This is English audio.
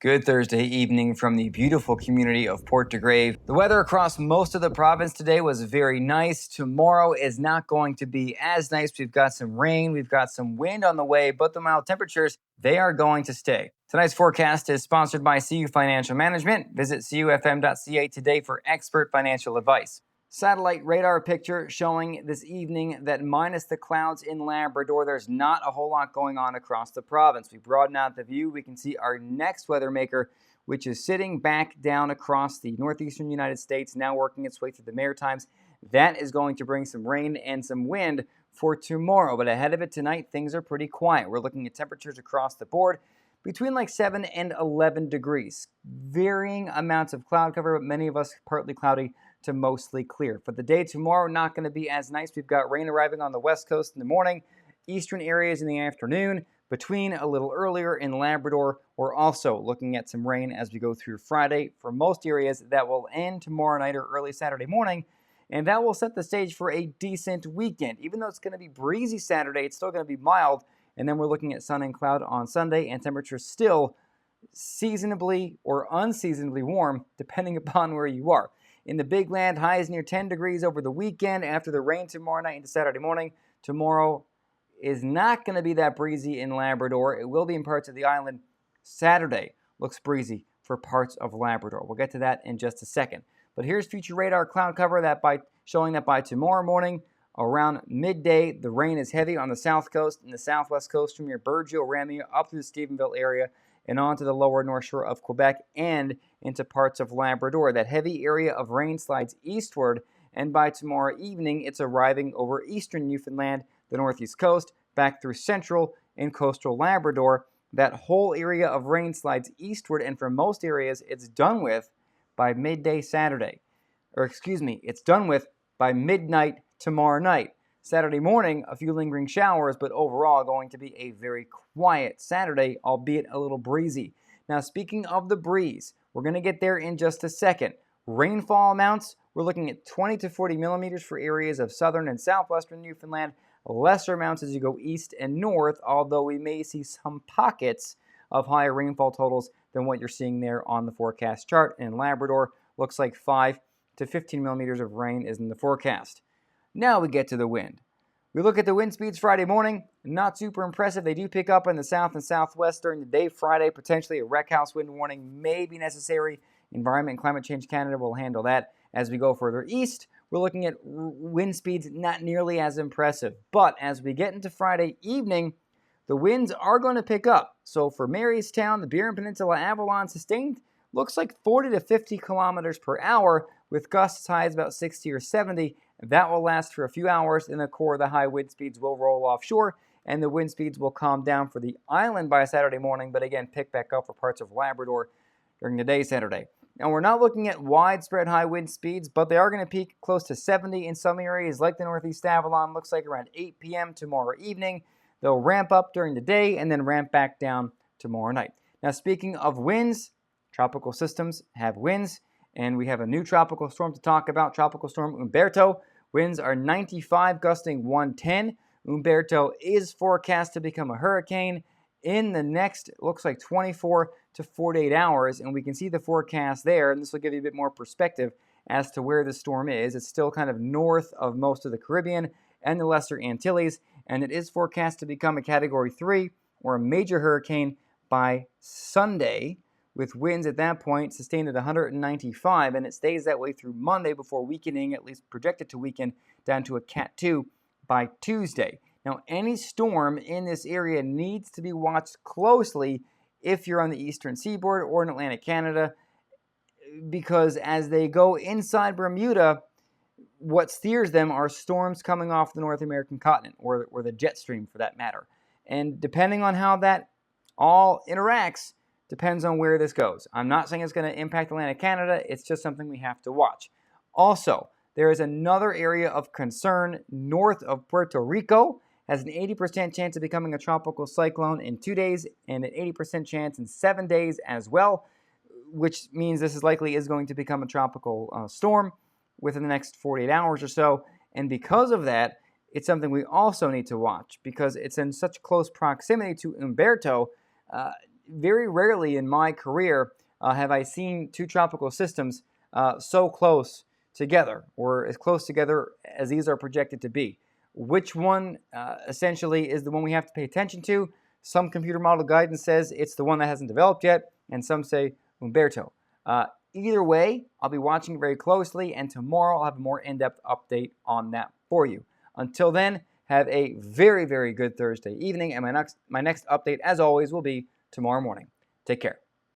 Good Thursday evening from the beautiful community of Port de Grave. The weather across most of the province today was very nice. Tomorrow is not going to be as nice. We've got some rain, we've got some wind on the way, but the mild temperatures, they are going to stay. Tonight's forecast is sponsored by CU Financial Management. Visit cufm.ca today for expert financial advice. Satellite radar picture showing this evening that minus the clouds in Labrador, there's not a whole lot going on across the province. We broaden out the view. We can see our next weather maker, which is sitting back down across the northeastern United States, now working its way through the Maritimes. That is going to bring some rain and some wind for tomorrow. But ahead of it tonight, things are pretty quiet. We're looking at temperatures across the board between like 7 and 11 degrees. Varying amounts of cloud cover, but many of us partly cloudy to mostly clear. For the day tomorrow, not going to be as nice. We've got rain arriving on the west coast in the morning, eastern areas in the afternoon. Between a little earlier in Labrador, we're also looking at some rain as we go through Friday. For most areas, that will end tomorrow night or early Saturday morning, and that will set the stage for a decent weekend. Even though it's going to be breezy Saturday, it's still going to be mild, and then we're looking at sun and cloud on Sunday, and temperatures still seasonably or unseasonably warm, depending upon where you are. In the Big Land, highs near 10 degrees over the weekend after the rain tomorrow night into Saturday morning. Tomorrow is not going to be that breezy in Labrador. It will be in parts of the island. Saturday looks breezy for parts of Labrador. We'll get to that in just a second. But here's future radar cloud cover showing that by tomorrow morning, around midday, the rain is heavy on the south coast and the southwest coast from your Burgeo, Ramea, up through the Stephenville area and onto the lower north shore of Quebec and into parts of Labrador. That heavy area of rain slides eastward, and by tomorrow evening, it's arriving over eastern Newfoundland, the northeast coast, back through central and coastal Labrador. That whole area of rain slides eastward, and for most areas, it's done with by midday Saturday. It's done with by midnight tomorrow night. Saturday morning, a few lingering showers, but overall going to be a very quiet Saturday, albeit a little breezy. Now, speaking of the breeze, we're going to get there in just a second. Rainfall amounts, we're looking at 20 to 40 millimeters for areas of southern and southwestern Newfoundland. Lesser amounts as you go east and north, although we may see some pockets of higher rainfall totals than what you're seeing there on the forecast chart. In Labrador, looks like 5 to 15 millimeters of rain is in the forecast. Now we get to the wind. We look at the wind speeds Friday morning. Not super impressive. They do pick up in the south and southwest during the day Friday. Potentially a wreck house wind warning may be necessary. Environment and Climate Change Canada will handle that. As we go further east, we're looking at wind speeds not nearly as impressive. But as we get into Friday evening, the winds are going to pick up. So for Marystown, the Burin Peninsula, Avalon, sustained looks like 40 to 50 kilometers per hour with gusts as high as about 60 or 70. That will last for a few hours, and the core of the high wind speeds will roll offshore, and the wind speeds will calm down for the island by Saturday morning, but again, pick back up for parts of Labrador during the day Saturday. Now, we're not looking at widespread high wind speeds, but they are going to peak close to 70 in some areas, like the northeast Avalon, looks like around 8 p.m. tomorrow evening. They'll ramp up during the day and then ramp back down tomorrow night. Now, speaking of winds, tropical systems have winds, and we have a new tropical storm to talk about, Tropical Storm Umberto. Winds are 95, gusting 110. Umberto is forecast to become a hurricane in the next, looks like 24 to 48 hours, and we can see the forecast there, and this will give you a bit more perspective as to where the storm is. It's still kind of north of most of the Caribbean and the Lesser Antilles, and it is forecast to become a Category 3 or a major hurricane by Sunday, with winds at that point sustained at 195, and it stays that way through Monday before weakening, at least projected to weaken, down to a Cat 2 by Tuesday. Now, any storm in this area needs to be watched closely if you're on the eastern seaboard or in Atlantic Canada, because as they go inside Bermuda, what steers them are storms coming off the North American continent, or the jet stream for that matter. And depending on how that all interacts, depends on where this goes. I'm not saying it's going to impact Atlantic Canada. It's just something we have to watch. Also, there is another area of concern north of Puerto Rico. Has an 80% chance of becoming a tropical cyclone in 2 days and an 80% chance in 7 days as well, which means this is going to become a tropical storm within the next 48 hours or so. And because of that, it's something we also need to watch because it's in such close proximity to Umberto. very rarely in my career have I seen two tropical systems so close together, or as close together as these are projected to be. Which one essentially is the one we have to pay attention to? Some computer model guidance says it's the one that hasn't developed yet, and some say Umberto. Either way, I'll be watching very closely, and tomorrow I'll have a more in-depth update on that for you. Until then, have a very, very good Thursday evening, and my next update, as always, will be tomorrow morning. Take care.